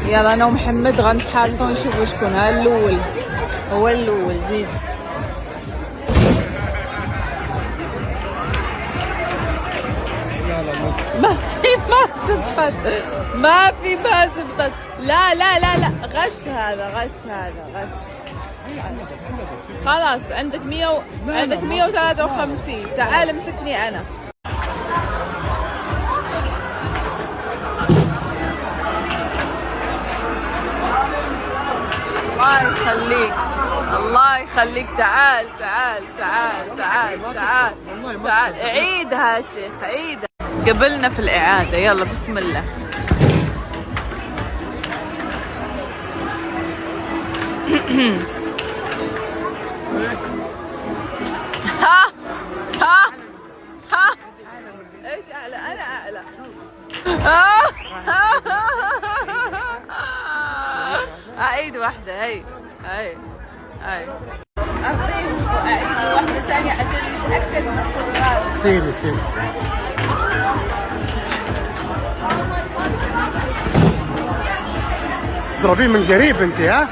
يلا انا ومحمد غنتحركوا نشوفوا شكون. ها الاول، هو الاول. زيد. ما في ما زبط، ما في ما زبط. لا لا لا لا، غش هذا، غش هذا، غش. خلاص عندك 100 عندك 153. تعال امسكني انا. الله يخليك، الله يخليك. تعال تعال تعال تعال تعال تعال. عيدها يا شيخ، عيدها. قبلنا في الإعادة. يلا بسم الله. ها ها ها. ايش اعلى؟ انا اعلى. اعيد واحدة. هي هي هي. اعطيه واعيد واحدة ثانية عشان يتأكد من القدرات. سيري سيري. تضربين من قريب انت. ها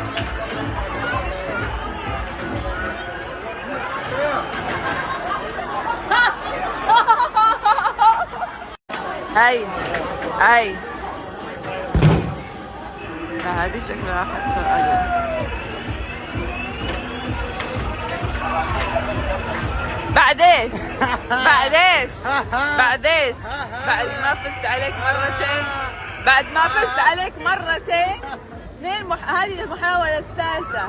هاي هاي. لا هذه شكلها راح تدخل أجل. بعد ايش؟ بعد ايش؟ بعد ايش؟ بعد ما فزت عليك مرتين، بعد ما فزت عليك مرتين. هذه المحاولة الثالثة.